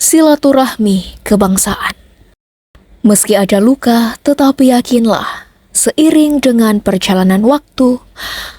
Silaturahmi kebangsaan. Meski ada luka, tetapi yakinlah, seiring dengan perjalanan waktu,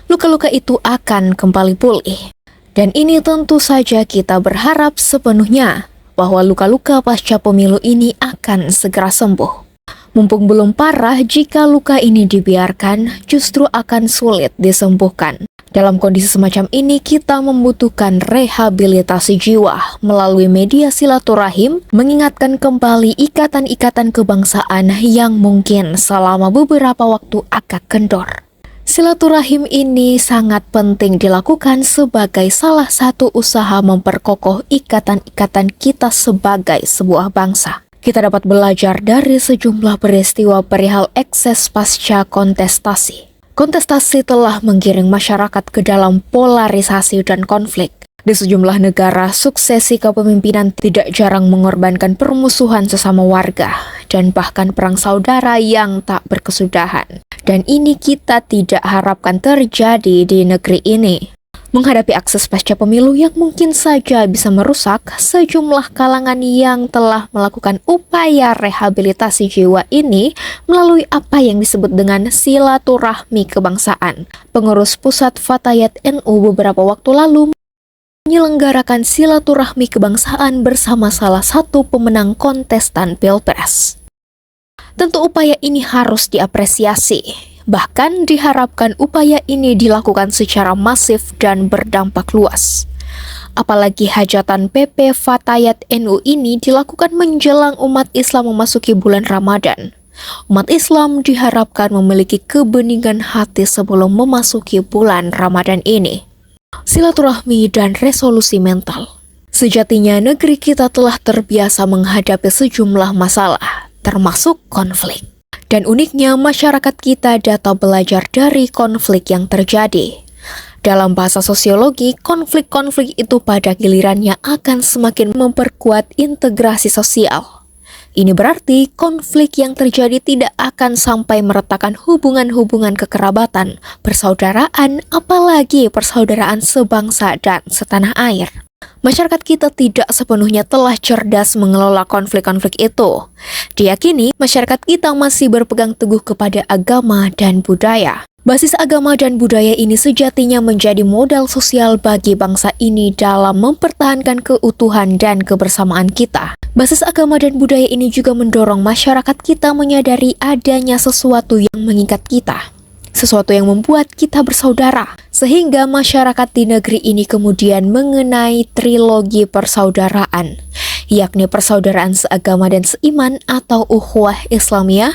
luka-luka itu akan kembali pulih. Dan ini tentu saja kita berharap sepenuhnya bahwa luka-luka pasca pemilu ini akan segera sembuh. Mumpung belum parah, jika luka ini dibiarkan, justru akan sulit disembuhkan. Dalam kondisi semacam ini, kita membutuhkan rehabilitasi jiwa melalui media silaturahim, mengingatkan kembali ikatan-ikatan kebangsaan yang mungkin selama beberapa waktu agak kendor. Silaturahim ini sangat penting dilakukan sebagai salah satu usaha memperkokoh ikatan-ikatan kita sebagai sebuah bangsa. Kita dapat belajar dari sejumlah peristiwa perihal ekses pasca kontestasi. Kontestasi telah menggiring masyarakat ke dalam polarisasi dan konflik. Di sejumlah negara, suksesi kepemimpinan tidak jarang mengorbankan permusuhan sesama warga dan bahkan perang saudara yang tak berkesudahan. Dan ini kita tidak harapkan terjadi di negeri ini. Menghadapi akses pasca pemilu yang mungkin saja bisa merusak, sejumlah kalangan yang telah melakukan upaya rehabilitasi jiwa ini melalui apa yang disebut dengan silaturahmi kebangsaan. Pengurus pusat Fatayat NU beberapa waktu lalu menyelenggarakan silaturahmi kebangsaan bersama salah satu pemenang kontestan Pilpres. Tentu upaya ini harus diapresiasi. Bahkan diharapkan upaya ini dilakukan secara masif dan berdampak luas. Apalagi hajatan PP Fatayat NU ini dilakukan menjelang umat Islam memasuki bulan Ramadan. Umat Islam diharapkan memiliki kebeningan hati sebelum memasuki bulan Ramadan ini. Silaturahmi dan resolusi mental. Sejatinya negeri kita telah terbiasa menghadapi sejumlah masalah, termasuk konflik. Dan uniknya masyarakat kita dapat belajar dari konflik yang terjadi. Dalam bahasa sosiologi, konflik-konflik itu pada gilirannya akan semakin memperkuat integrasi sosial. Ini berarti konflik yang terjadi tidak akan sampai meretakkan hubungan-hubungan kekerabatan, persaudaraan, apalagi persaudaraan sebangsa dan setanah air. Masyarakat kita tidak sepenuhnya telah cerdas mengelola konflik-konflik itu. Diyakini, masyarakat kita masih berpegang teguh kepada agama dan budaya. Basis agama dan budaya ini sejatinya menjadi modal sosial bagi bangsa ini dalam mempertahankan keutuhan dan kebersamaan kita. Basis agama dan budaya ini juga mendorong masyarakat kita menyadari adanya sesuatu yang mengikat kita. Sesuatu yang membuat kita bersaudara, sehingga masyarakat di negeri ini kemudian mengenai trilogi persaudaraan, yakni persaudaraan seagama dan seiman atau ukhuwah Islamiyah,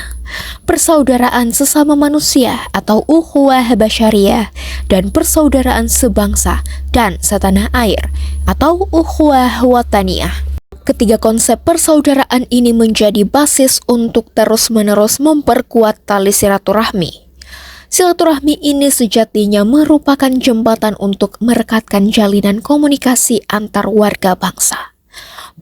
persaudaraan sesama manusia atau ukhuwah basyariyah, dan persaudaraan sebangsa dan setanah air atau ukhuwah wataniyah. Ketiga konsep persaudaraan ini menjadi basis untuk terus-menerus memperkuat tali silaturahmi. Silaturahmi ini sejatinya merupakan jembatan untuk merekatkan jalinan komunikasi antar warga bangsa.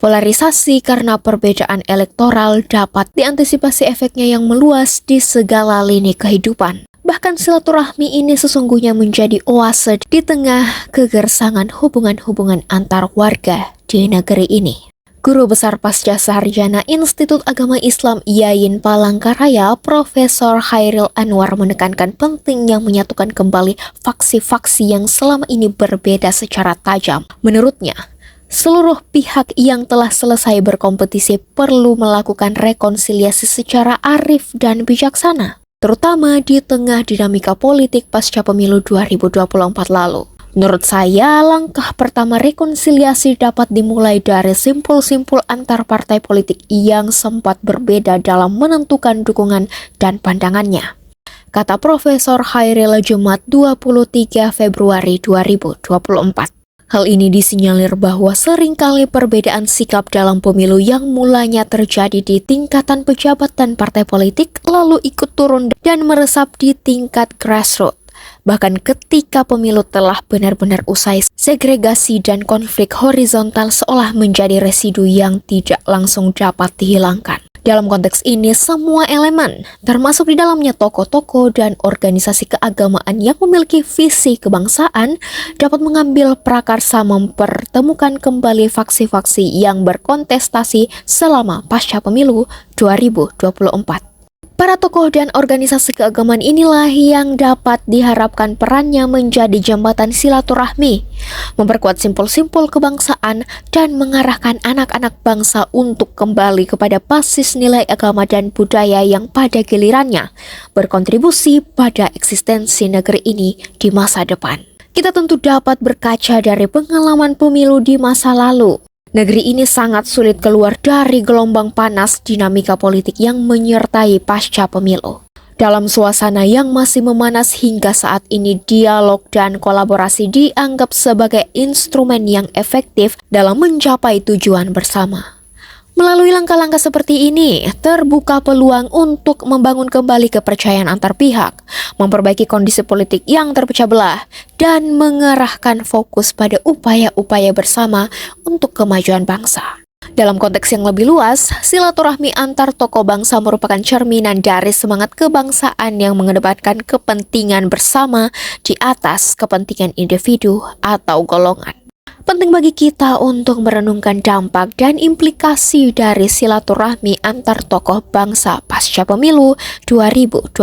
Polarisasi karena perbedaan elektoral dapat diantisipasi efeknya yang meluas di segala lini kehidupan. Bahkan silaturahmi ini sesungguhnya menjadi oase di tengah kegersangan hubungan-hubungan antar warga di negeri ini. Guru Besar Pasca Sarjana Institut Agama Islam Yayin Palangkaraya, Profesor Khairil Anwar menekankan pentingnya menyatukan kembali faksi-faksi yang selama ini berbeda secara tajam. Menurutnya, seluruh pihak yang telah selesai berkompetisi perlu melakukan rekonsiliasi secara arif dan bijaksana, terutama di tengah dinamika politik pasca pemilu 2024 lalu. Menurut saya, langkah pertama rekonsiliasi dapat dimulai dari simpul-simpul antar partai politik yang sempat berbeda dalam menentukan dukungan dan pandangannya, kata Profesor Khairil Jumat 23 Februari 2024. Hal ini disinyalir bahwa seringkali perbedaan sikap dalam pemilu yang mulanya terjadi di tingkatan pejabat dan partai politik lalu ikut turun dan meresap di tingkat grassroots. Bahkan ketika pemilu telah benar-benar usai, segregasi dan konflik horizontal seolah menjadi residu yang tidak langsung dapat dihilangkan. Dalam konteks ini, semua elemen, termasuk di dalamnya tokoh-tokoh dan organisasi keagamaan yang memiliki visi kebangsaan, dapat mengambil prakarsa mempertemukan kembali faksi-faksi yang berkontestasi selama pasca pemilu 2024. Para tokoh dan organisasi keagamaan inilah yang dapat diharapkan perannya menjadi jembatan silaturahmi, memperkuat simpul-simpul kebangsaan, dan mengarahkan anak-anak bangsa untuk kembali kepada basis nilai agama dan budaya yang pada gilirannya berkontribusi pada eksistensi negeri ini di masa depan. Kita tentu dapat berkaca dari pengalaman pemilu di masa lalu. Negeri ini sangat sulit keluar dari gelombang panas dinamika politik yang menyertai pasca pemilu. Dalam suasana yang masih memanas hingga saat ini, dialog dan kolaborasi dianggap sebagai instrumen yang efektif dalam mencapai tujuan bersama. Melalui langkah-langkah seperti ini, terbuka peluang untuk membangun kembali kepercayaan antar pihak, memperbaiki kondisi politik yang terpecah belah, dan mengarahkan fokus pada upaya-upaya bersama untuk kemajuan bangsa. Dalam konteks yang lebih luas, silaturahmi antar tokoh bangsa merupakan cerminan dari semangat kebangsaan yang mengedepankan kepentingan bersama di atas kepentingan individu atau golongan. Penting bagi kita untuk merenungkan dampak dan implikasi dari silaturahmi antar tokoh bangsa pasca pemilu 2024.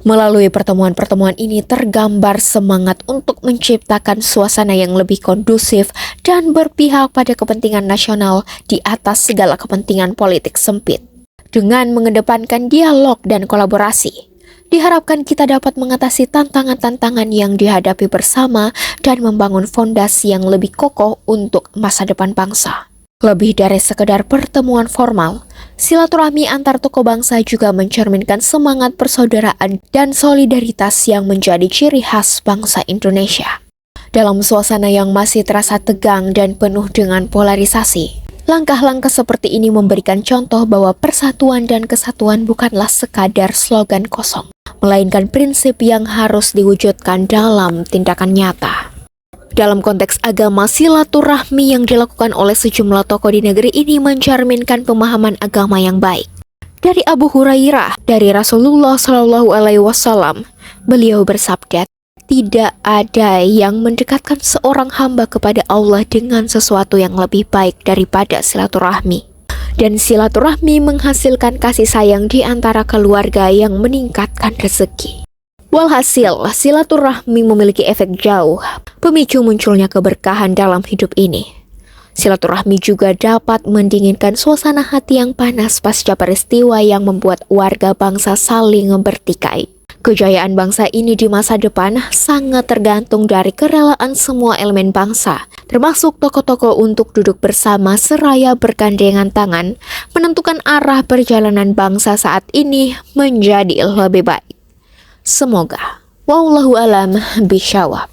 Melalui pertemuan-pertemuan ini tergambar semangat untuk menciptakan suasana yang lebih kondusif dan berpihak pada kepentingan nasional di atas segala kepentingan politik sempit. Dengan mengedepankan dialog dan kolaborasi, diharapkan kita dapat mengatasi tantangan-tantangan yang dihadapi bersama dan membangun fondasi yang lebih kokoh untuk masa depan bangsa. Lebih dari sekedar pertemuan formal, silaturahmi antar tokoh bangsa juga mencerminkan semangat persaudaraan dan solidaritas yang menjadi ciri khas bangsa Indonesia. Dalam suasana yang masih terasa tegang dan penuh dengan polarisasi, langkah-langkah seperti ini memberikan contoh bahwa persatuan dan kesatuan bukanlah sekadar slogan kosong, melainkan prinsip yang harus diwujudkan dalam tindakan nyata. Dalam konteks agama, silaturahmi yang dilakukan oleh sejumlah tokoh di negeri ini mencerminkan pemahaman agama yang baik. Dari Abu Hurairah, dari Rasulullah SAW, beliau bersabda, "Tidak ada yang mendekatkan seorang hamba kepada Allah dengan sesuatu yang lebih baik daripada silaturahmi. Dan silaturahmi menghasilkan kasih sayang di antara keluarga yang meningkatkan rezeki." Walhasil, silaturahmi memiliki efek jauh, pemicu munculnya keberkahan dalam hidup ini. Silaturahmi juga dapat mendinginkan suasana hati yang panas pasca peristiwa yang membuat warga bangsa saling bertikai. Kejayaan bangsa ini di masa depan sangat tergantung dari kerelaan semua elemen bangsa, termasuk tokoh-tokoh untuk duduk bersama seraya bergandengan tangan, menentukan arah perjalanan bangsa saat ini menjadi lebih baik. Semoga. Wallahu alam bishawab.